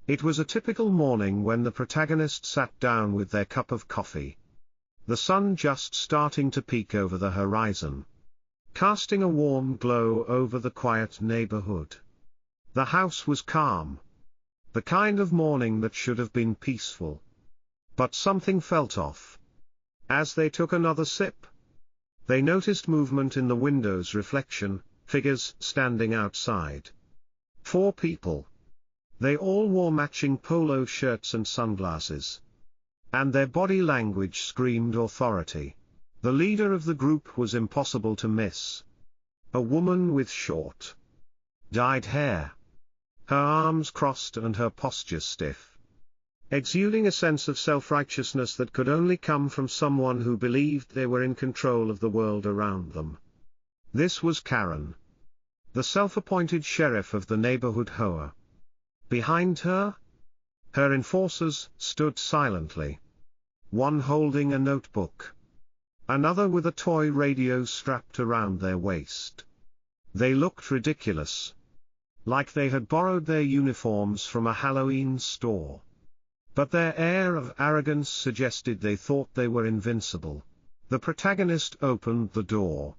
It was a typical morning when the protagonist sat down with their cup of coffee. The sun just starting to peek over the horizon, casting a warm glow over the quiet neighborhood. The house was calm. The kind of morning that should have been peaceful. But something felt off. As they took another sip, they noticed movement in the window's reflection, figures standing outside. 4 people. They all wore matching polo shirts and sunglasses. And their body language screamed authority. The leader of the group was impossible to miss. A woman with short, dyed hair. Her arms crossed and her posture stiff. Exuding a sense of self-righteousness that could only come from someone who believed they were in control of the world around them. This was Karen, the self-appointed sheriff of the neighborhood Hoa. Behind her, her enforcers stood silently. One holding a notebook. Another with a toy radio strapped around their waist. They looked ridiculous. Like they had borrowed their uniforms from a Halloween store. But their air of arrogance suggested they thought they were invincible. The protagonist opened the door,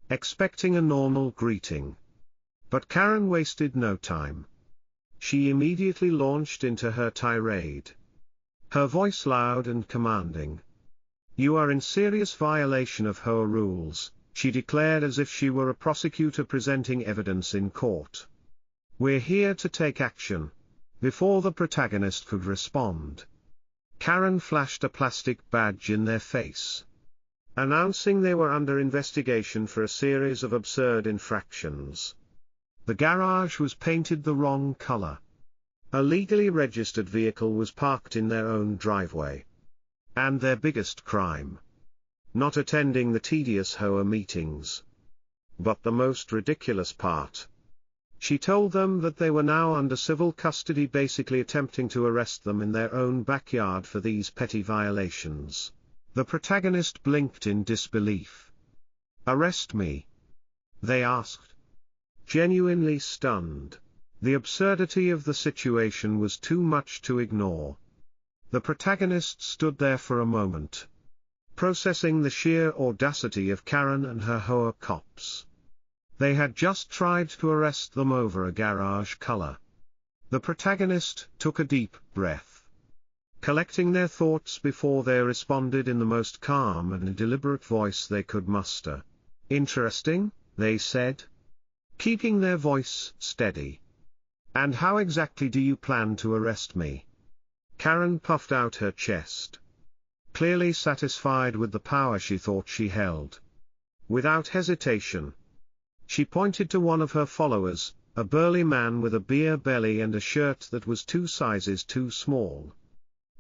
expecting a normal greeting. But Karen wasted no time. She immediately launched into her tirade. Her voice loud and commanding. "You are in serious violation of Hoa rules," she declared as if she were a prosecutor presenting evidence in court. "We're here to take action." Before the protagonist could respond, Karen flashed a plastic badge in their face, announcing they were under investigation for a series of absurd infractions. The garage was painted the wrong color. A legally registered vehicle was parked in their own driveway. And their biggest crime: not attending the tedious Hoa meetings. But the most ridiculous part. She told them that they were now under civil custody, basically attempting to arrest them in their own backyard for these petty violations. The protagonist blinked in disbelief. "Arrest me?" they asked. Genuinely stunned. The absurdity of the situation was too much to ignore. The protagonist stood there for a moment, processing the sheer audacity of Karen and her Hoa cops. They had just tried to arrest them over a garage color. The protagonist took a deep breath, collecting their thoughts before they responded in the most calm and deliberate voice they could muster. "Interesting," they said, keeping their voice steady. "And how exactly do you plan to arrest me?" Karen puffed out her chest, clearly satisfied with the power she thought she held. Without hesitation, she pointed to one of her followers, a burly man with a beer belly and a shirt that was 2 sizes too small.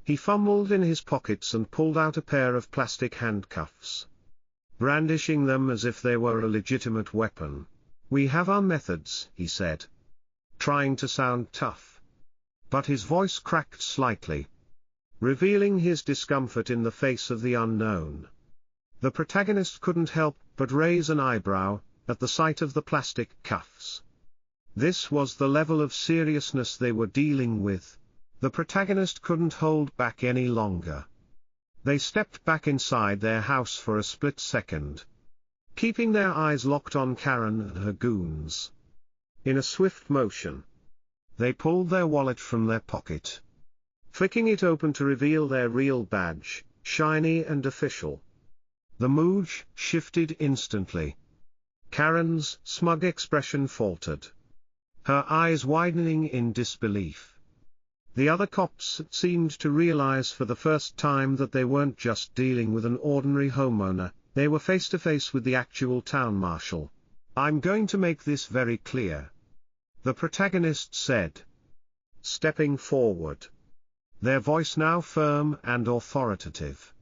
He fumbled in his pockets and pulled out a pair of plastic handcuffs, brandishing them as if they were a legitimate weapon. "We have our methods," he said, trying to sound tough. But his voice cracked slightly, revealing his discomfort in the face of the unknown. The protagonist couldn't help but raise an eyebrow at the sight of the plastic cuffs. This was the level of seriousness they were dealing with. The protagonist couldn't hold back any longer. They stepped back inside their house for a split second, keeping their eyes locked on Karen and her goons. In a swift motion, they pulled their wallet from their pocket, flicking it open to reveal their real badge, shiny and official. The mood shifted instantly. Karen's smug expression faltered, her eyes widening in disbelief. The other cops seemed to realize for the first time that they weren't just dealing with an ordinary homeowner, they were face to face with the actual town marshal. "I'm going to make this very clear," the protagonist said, stepping forward, their voice now firm and authoritative.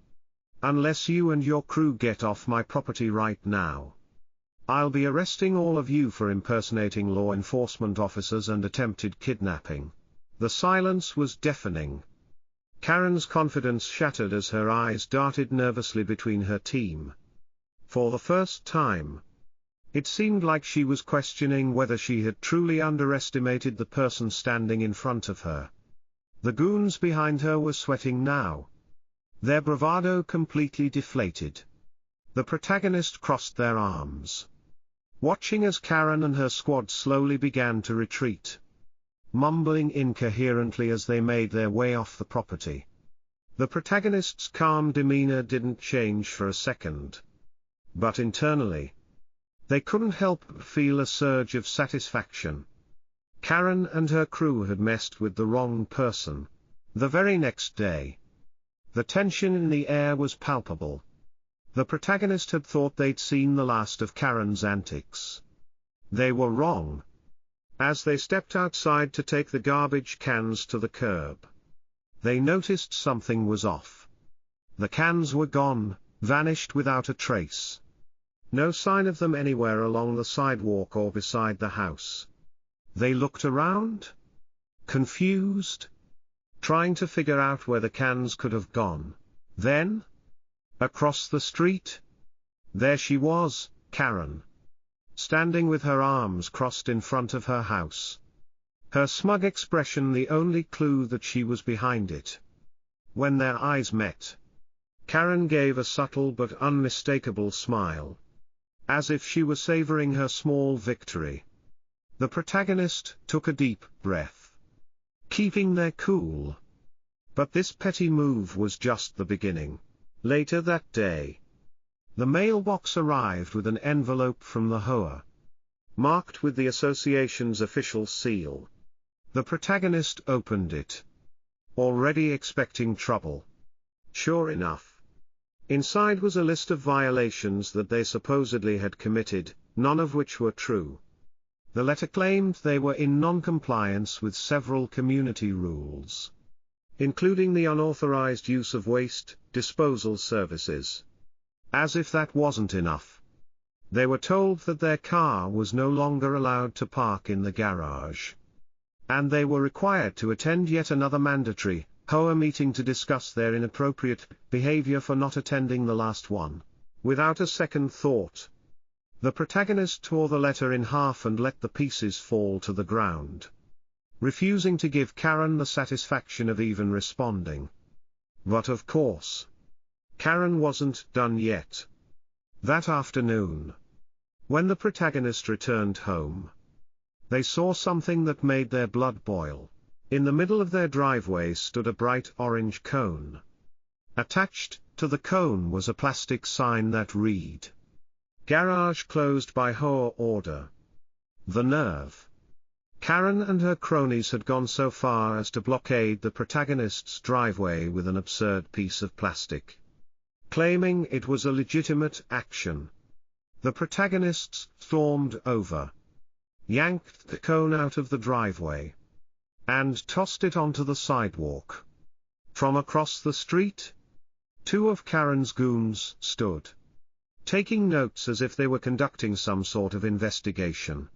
"Unless you and your crew get off my property right now, I'll be arresting all of you for impersonating law enforcement officers and attempted kidnapping." The silence was deafening. Karen's confidence shattered as her eyes darted nervously between her team. For the first time, it seemed like she was questioning whether she had truly underestimated the person standing in front of her. The goons behind her were sweating now, their bravado completely deflated. The protagonist crossed their arms, watching as Karen and her squad slowly began to retreat, mumbling incoherently as they made their way off the property. The protagonist's calm demeanor didn't change for a second. But internally, they couldn't help but feel a surge of satisfaction. Karen and her crew had messed with the wrong person. The very next day, the tension in the air was palpable. The protagonist had thought they'd seen the last of Karen's antics. They were wrong. As they stepped outside to take the garbage cans to the curb, they noticed something was off. The cans were gone, vanished without a trace. No sign of them anywhere along the sidewalk or beside the house. They looked around, confused, trying to figure out where the cans could have gone. Then, across the street, there she was, Karen, standing with her arms crossed in front of her house. Her smug expression the only clue that she was behind it. When their eyes met, Karen gave a subtle but unmistakable smile, as if she were savoring her small victory. The protagonist took a deep breath, keeping their cool. But this petty move was just the beginning. Later that day, the mailbox arrived with an envelope from the Hoa, marked with the association's official seal. The protagonist opened it, already expecting trouble. Sure enough, inside was a list of violations that they supposedly had committed, none of which were true. The letter claimed they were in non-compliance with several community rules, including the unauthorized use of waste disposal services. As if that wasn't enough, they were told that their car was no longer allowed to park in the garage, and they were required to attend yet another mandatory Hoa meeting to discuss their inappropriate behavior for not attending the last one. Without a second thought, the protagonist tore the letter in half and let the pieces fall to the ground, refusing to give Karen the satisfaction of even responding. But of course, Karen wasn't done yet. That afternoon, when the protagonist returned home, they saw something that made their blood boil. In the middle of their driveway stood a bright orange cone. Attached to the cone was a plastic sign that read, "Garage closed by Hoa order." The nerve! Karen and her cronies had gone so far as to blockade the protagonist's driveway with an absurd piece of plastic, claiming it was a legitimate action. The protagonists stormed over, yanked the cone out of the driveway, and tossed it onto the sidewalk. From across the street, two of Karen's goons stood, taking notes as if they were conducting some sort of investigation,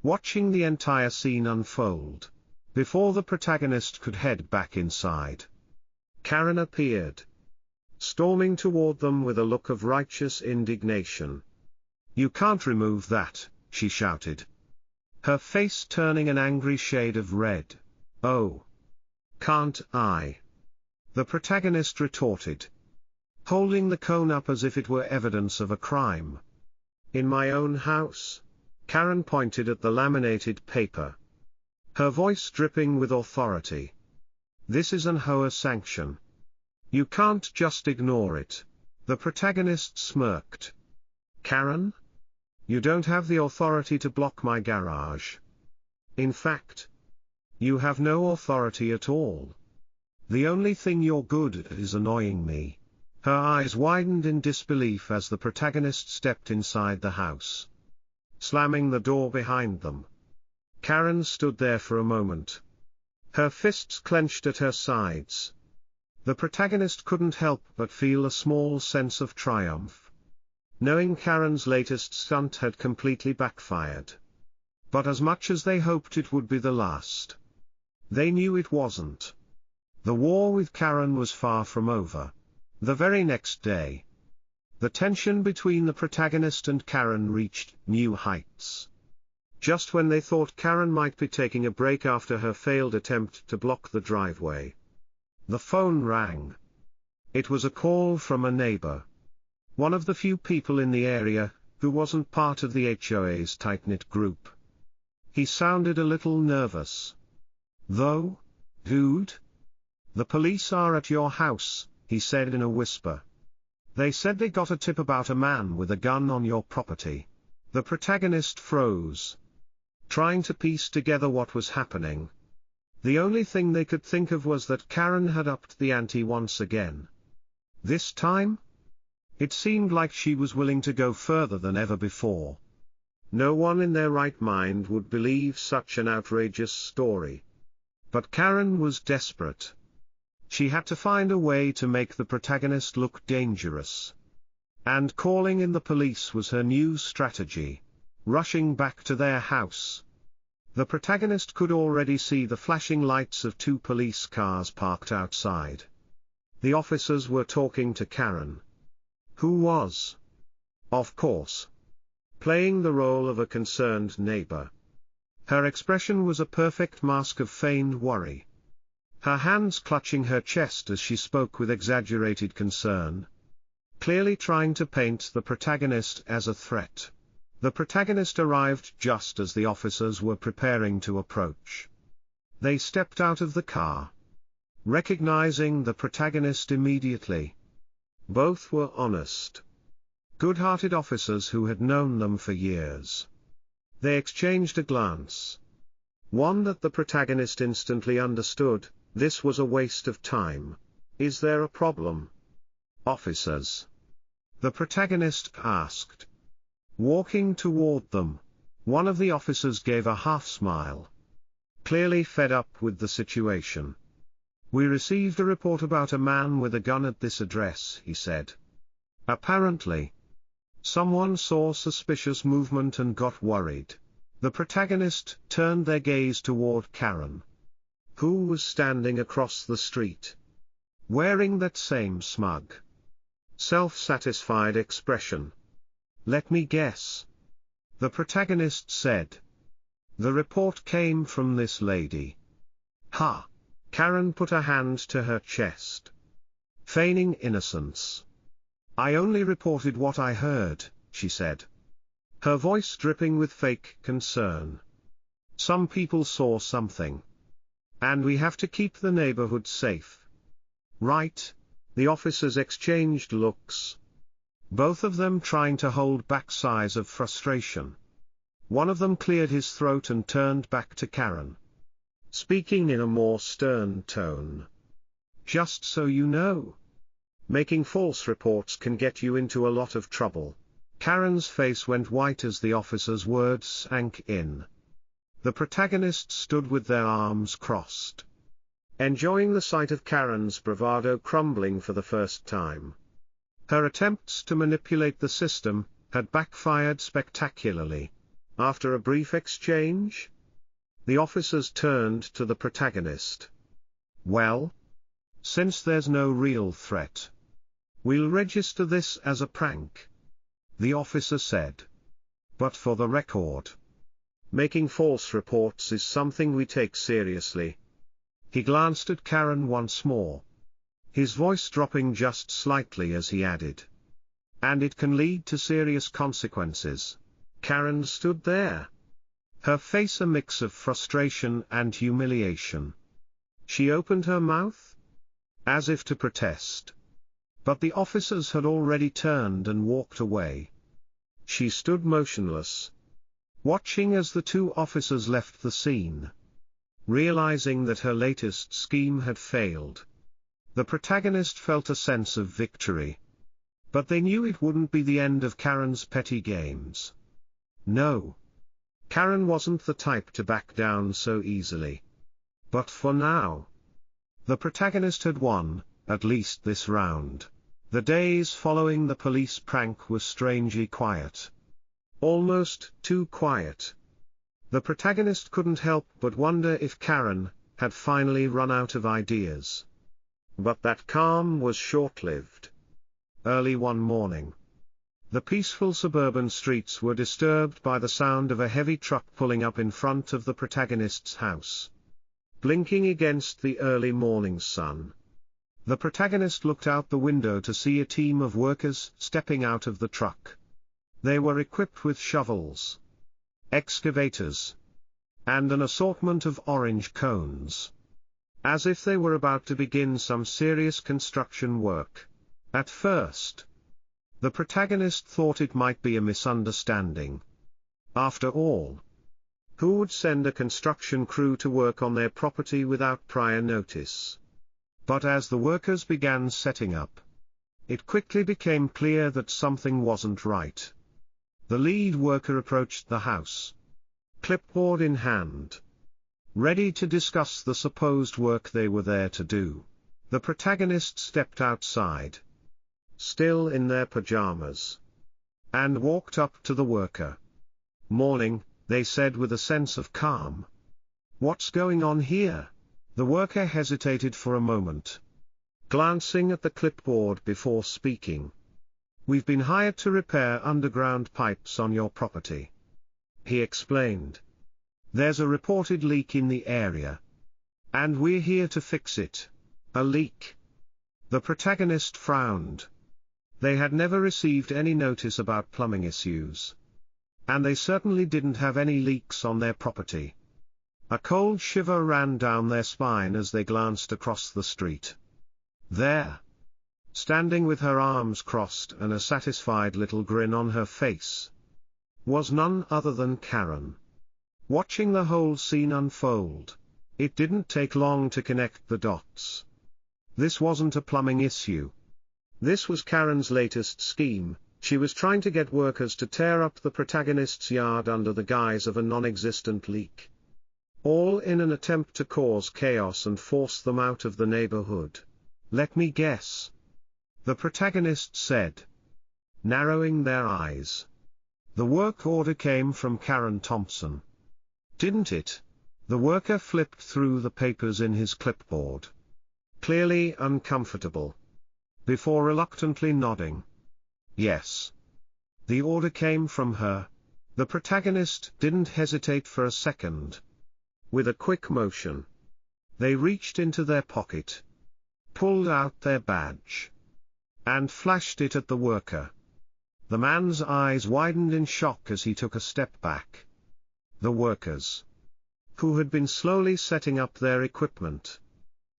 watching the entire scene unfold. Before the protagonist could head back inside, Karen appeared, storming toward them with a look of righteous indignation. "You can't remove that," she shouted, her face turning an angry shade of red. "Oh, can't I?" the protagonist retorted, holding the cone up as if it were evidence of a crime. "In my own house?" Karen pointed at the laminated paper, her voice dripping with authority. "This is an Hoa sanction. You can't just ignore it." The protagonist smirked. "Karen? You don't have the authority to block my garage. In fact, you have no authority at all. The only thing you're good at is annoying me." Her eyes widened in disbelief as the protagonist stepped inside the house, slamming the door behind them. Karen stood there for a moment, her fists clenched at her sides. The protagonist couldn't help but feel a small sense of triumph, knowing Karen's latest stunt had completely backfired. But as much as they hoped it would be the last, they knew it wasn't. The war with Karen was far from over. The very next day, the tension between the protagonist and Karen reached new heights. just when they thought Karen might be taking a break after her failed attempt to block the driveway. The phone rang. It was a call from a neighbor. One of the few people in the area who wasn't part of the HOA's tight-knit group. He sounded a little nervous. "Though, dude? The police are at your house," he said in a whisper. "They said they got a tip about a man with a gun on your property." The protagonist froze, trying to piece together what was happening. The only thing they could think of was that Karen had upped the ante once again. This time? It seemed like she was willing to go further than ever before. No one in their right mind would believe such an outrageous story. But Karen was desperate. She had to find a way to make the protagonist look dangerous. And calling in the police was her new strategy. Rushing back to their house. The protagonist could already see the flashing lights of 2 police cars parked outside. The officers were talking to Karen. Who was, of course, playing the role of a concerned neighbor. Her expression was a perfect mask of feigned worry. Her hands clutching her chest as she spoke with exaggerated concern. Clearly trying to paint the protagonist as a threat. The protagonist arrived just as the officers were preparing to approach. They stepped out of the car, recognizing the protagonist immediately. Both were honest, good-hearted officers who had known them for years. They exchanged a glance. One that the protagonist instantly understood: this was a waste of time. "Is there a problem, officers?" the protagonist asked. Walking toward them, one of the officers gave a half-smile. Clearly fed up with the situation. "We received a report about a man with a gun at this address," he said. Apparently, someone saw suspicious movement and got worried. The protagonist turned their gaze toward Karen, who was standing across the street, wearing that same smug, self-satisfied expression. "Let me guess," the protagonist said. "The report came from this lady." "Ha!" Karen put a hand to her chest, feigning innocence. "I only reported what I heard," she said, her voice dripping with fake concern. "Some people saw something. And we have to keep the neighborhood safe." "Right?" The officers exchanged looks, both of them trying to hold back sighs of frustration. One of them cleared his throat and turned back to Karen, speaking in a more stern tone. "Just so you know, making false reports can get you into a lot of trouble." Karen's face went white as the officer's words sank in. The protagonist stood with their arms crossed, enjoying the sight of Karen's bravado crumbling for the first time. Her attempts to manipulate the system had backfired spectacularly. After a brief exchange, the officers turned to the protagonist. "Well, since there's no real threat, we'll register this as a prank," the officer said. "But for the record, making false reports is something we take seriously." He glanced at Karen once more, his voice dropping just slightly as he added, "And it can lead to serious consequences." Karen stood there, her face a mix of frustration and humiliation. She opened her mouth, as if to protest. But the officers had already turned and walked away. She stood motionless, watching as the 2 officers left the scene. Realizing that her latest scheme had failed, the protagonist felt a sense of victory. But they knew it wouldn't be the end of Karen's petty games. No. Karen wasn't the type to back down so easily. But for now, the protagonist had won, at least this round. The days following the police prank were strangely quiet. Almost too quiet. The protagonist couldn't help but wonder if Karen had finally run out of ideas. But that calm was short-lived. Early one morning, The peaceful suburban streets were disturbed by the sound of a heavy truck pulling up in front of the protagonist's house, blinking against the early morning sun. The protagonist looked out the window to see a team of workers stepping out of the truck. They were equipped with shovels, excavators, and an assortment of orange cones, as if they were about to begin some serious construction work. At first, the protagonist thought it might be a misunderstanding. After all, who would send a construction crew to work on their property without prior notice? But as the workers began setting up, it quickly became clear that something wasn't right. The lead worker approached the house, clipboard in hand, ready to discuss the supposed work they were there to do. The protagonist stepped outside, still in their pajamas, and walked up to the worker. "Morning," they said with a sense of calm. "What's going on here?" The worker hesitated for a moment, glancing at the clipboard before speaking. "We've been hired to repair underground pipes on your property," he explained. "There's a reported leak in the area, and we're here to fix it." A leak? The protagonist frowned. They had never received any notice about plumbing issues, and they certainly didn't have any leaks on their property. A cold shiver ran down their spine as they glanced across the street. There, standing with her arms crossed and a satisfied little grin on her face, was none other than Karen. Watching the whole scene unfold, it didn't take long to connect the dots. This wasn't a plumbing issue. This was Karen's latest scheme. She was trying to get workers to tear up the protagonist's yard under the guise of a non-existent leak, all in an attempt to cause chaos and force them out of the neighborhood. "Let me guess," the protagonist said, narrowing their eyes. "The work order came from Karen Thompson, didn't it?" The worker flipped through the papers in his clipboard, clearly uncomfortable, before reluctantly nodding. "Yes. The order came from her." The protagonist didn't hesitate for a second. With a quick motion, they reached into their pocket, pulled out their badge, and flashed it at the worker. The man's eyes widened in shock as he took a step back. The workers, who had been slowly setting up their equipment,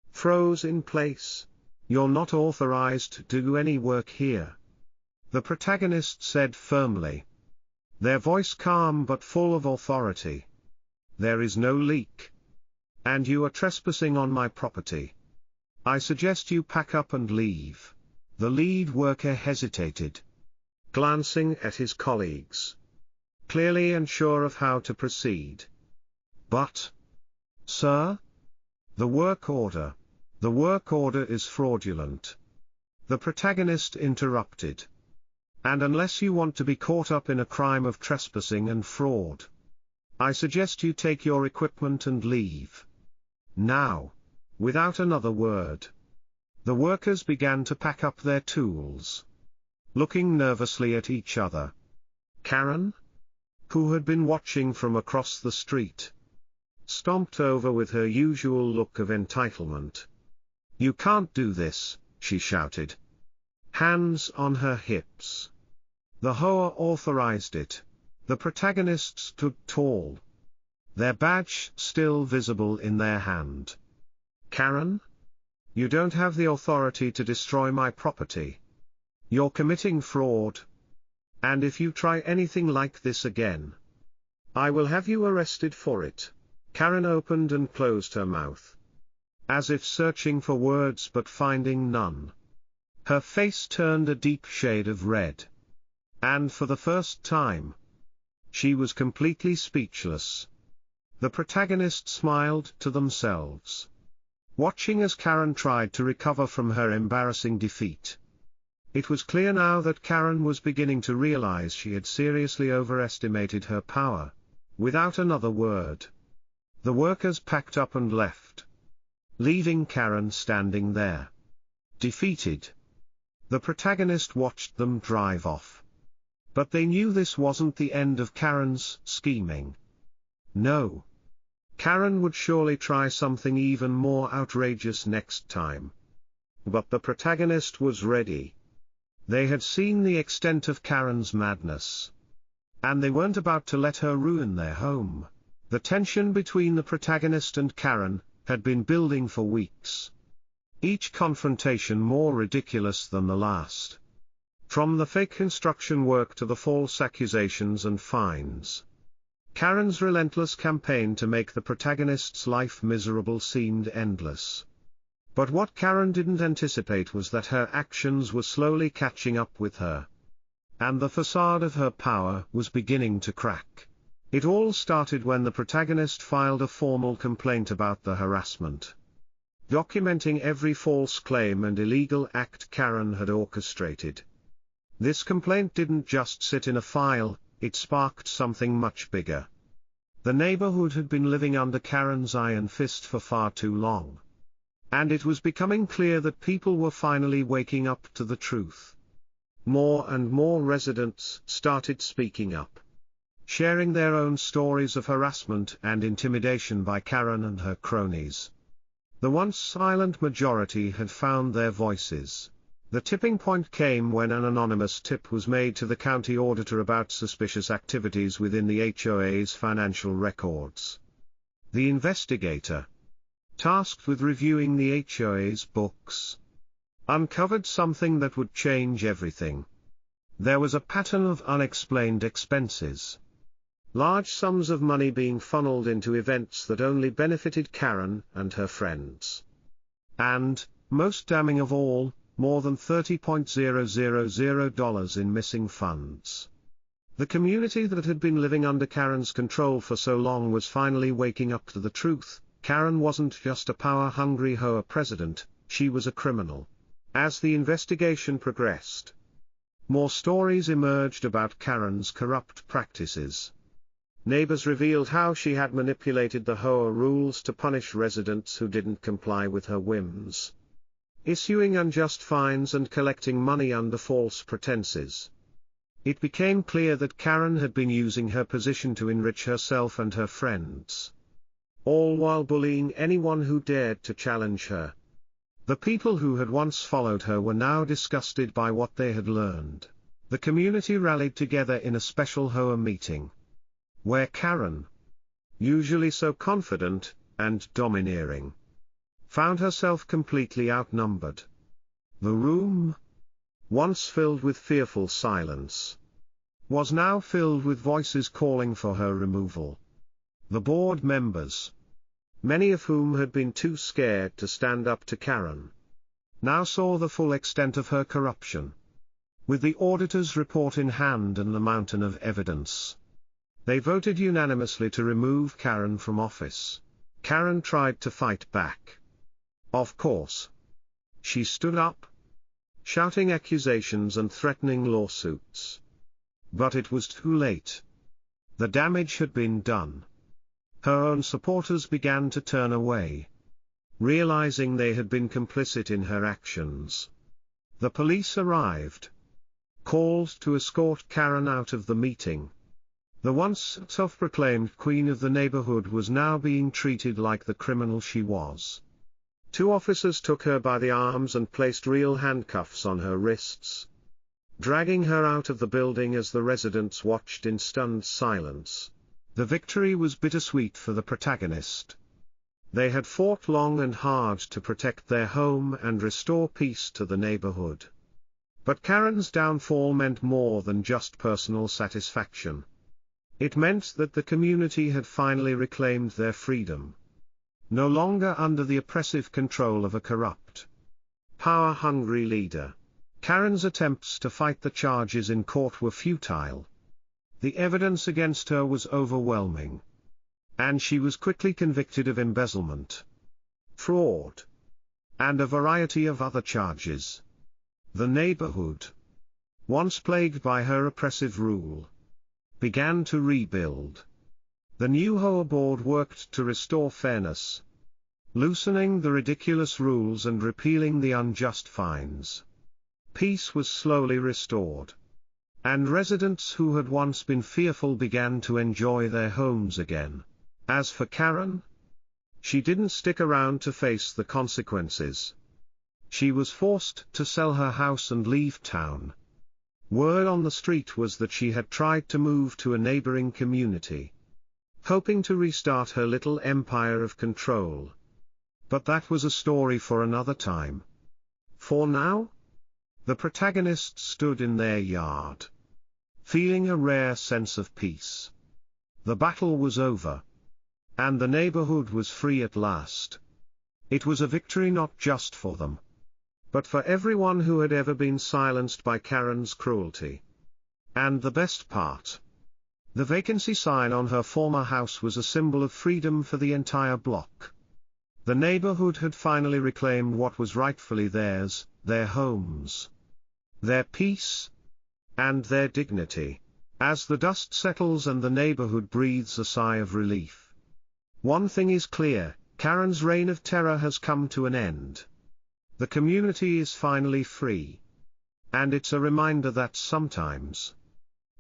froze in place. "You're not authorized to do any work here," the protagonist said firmly, their voice calm but full of authority. "There is no leak, and you are trespassing on my property. I suggest you pack up and leave." The lead worker hesitated, glancing at his colleagues, clearly unsure of how to proceed. "But, sir, the work order is fraudulent," the protagonist interrupted. "And unless you want to be caught up in a crime of trespassing and fraud, I suggest you take your equipment and leave now." Without another word, the workers began to pack up their tools, looking nervously at each other. Karen, who had been watching from across the street, stomped over with her usual look of entitlement. "You can't do this," she shouted, hands on her hips. "The Hoa authorized it." The protagonists stood tall, their badge still visible in their hand. "Karen? You don't have the authority to destroy my property. You're committing fraud. And if you try anything like this again, I will have you arrested for it." Karen opened and closed her mouth, as if searching for words but finding none. Her face turned a deep shade of red, and for the first time, she was completely speechless. The protagonists smiled to themselves, watching as Karen tried to recover from her embarrassing defeat. It was clear now that Karen was beginning to realize she had seriously overestimated her power. Without another word, the workers packed up and left, leaving Karen standing there, defeated. The protagonist watched them drive off, But they knew this wasn't the end of Karen's scheming. No. Karen would surely try something even more outrageous next time. But the protagonist was ready. They had seen the extent of Karen's madness. And they weren't about to let her ruin their home. The tension between the protagonist and Karen had been building for weeks. Each confrontation more ridiculous than the last. From the fake construction work to the false accusations and fines. Karen's relentless campaign to make the protagonist's life miserable seemed endless. But what Karen didn't anticipate was that her actions were slowly catching up with her. And the facade of her power was beginning to crack. It all started when the protagonist filed a formal complaint about the harassment. Documenting every false claim and illegal act Karen had orchestrated. This complaint didn't just sit in a file, it sparked something much bigger. The neighborhood had been living under Karen's iron fist for far too long. And it was becoming clear that people were finally waking up to the truth. More and more residents started speaking up. Sharing their own stories of harassment and intimidation by Karen and her cronies. The once silent majority had found their voices. The tipping point came when an anonymous tip was made to the county auditor about suspicious activities within the HOA's financial records. The investigator, tasked with reviewing the HOA's books, uncovered something that would change everything. There was a pattern of unexplained expenses. Large sums of money being funneled into events that only benefited Karen and her friends. And, most damning of all, more than $30,000 in missing funds. The community that had been living under Karen's control for so long was finally waking up to the truth. Karen wasn't just a power-hungry Hoa president, she was a criminal. As the investigation progressed, more stories emerged about Karen's corrupt practices. Neighbors revealed how she had manipulated the Hoa rules to punish residents who didn't comply with her whims. Issuing unjust fines and collecting money under false pretenses. It became clear that Karen had been using her position to enrich herself and her friends. All while bullying anyone who dared to challenge her. The people who had once followed her were now disgusted by what they had learned. The community rallied together in a special Hoa meeting. Where Karen, usually so confident and domineering, found herself completely outnumbered. The room, once filled with fearful silence, was now filled with voices calling for her removal. The board members, many of whom had been too scared to stand up to Karen, now saw the full extent of her corruption. With the auditor's report in hand and the mountain of evidence, they voted unanimously to remove Karen from office. Karen tried to fight back. Of course. She stood up, shouting accusations and threatening lawsuits. But it was too late. The damage had been done. Her own supporters began to turn away, realizing they had been complicit in her actions. The police arrived, called to escort Karen out of the meeting. The once self-proclaimed queen of the neighborhood was now being treated like the criminal she was. 2 officers took her by the arms and placed real handcuffs on her wrists, dragging her out of the building as the residents watched in stunned silence. The victory was bittersweet for the protagonist. They had fought long and hard to protect their home and restore peace to the neighborhood. But Karen's downfall meant more than just personal satisfaction. It meant that the community had finally reclaimed their freedom. No longer under the oppressive control of a corrupt, power-hungry leader. Karen's attempts to fight the charges in court were futile. The evidence against her was overwhelming. And she was quickly convicted of embezzlement, fraud, and a variety of other charges. The neighborhood, once plagued by her oppressive rule, began to rebuild. The new Hoa board worked to restore fairness, loosening the ridiculous rules and repealing the unjust fines. Peace was slowly restored. and residents who had once been fearful began to enjoy their homes again. As for Karen, she didn't stick around to face the consequences. She was forced to sell her house and leave town. Word on the street was that she had tried to move to a neighboring community, hoping to restart her little empire of control. But that was a story for another time. For now, the protagonists stood in their yard, feeling a rare sense of peace. The battle was over, and the neighborhood was free at last. It was a victory not just for them, but for everyone who had ever been silenced by Karen's cruelty. And the best part: the vacancy sign on her former house was a symbol of freedom for the entire block. The neighborhood had finally reclaimed what was rightfully theirs: their homes, their peace, and their dignity. As the dust settles and the neighborhood breathes a sigh of relief, one thing is clear: Karen's reign of terror has come to an end. The community is finally free. And it's a reminder that sometimes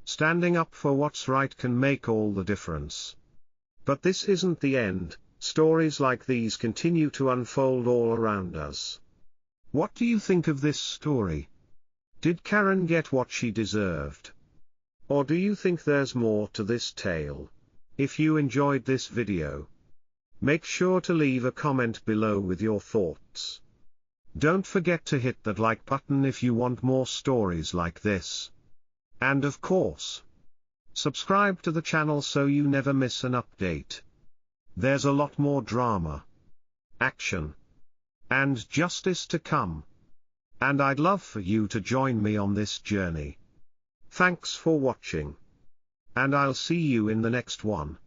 standing up for what's right can make all the difference. But this isn't the end. Stories like these continue to unfold all around us. What do you think of this story? Did Karen get what she deserved? Or do you think there's more to this tale? If you enjoyed this video, make sure to leave a comment below with your thoughts. Don't forget to hit that like button if you want more stories like this. And of course, subscribe to the channel so you never miss an update. There's a lot more drama, action, and justice to come. And I'd love for you to join me on this journey. Thanks for watching, and I'll see you in the next one.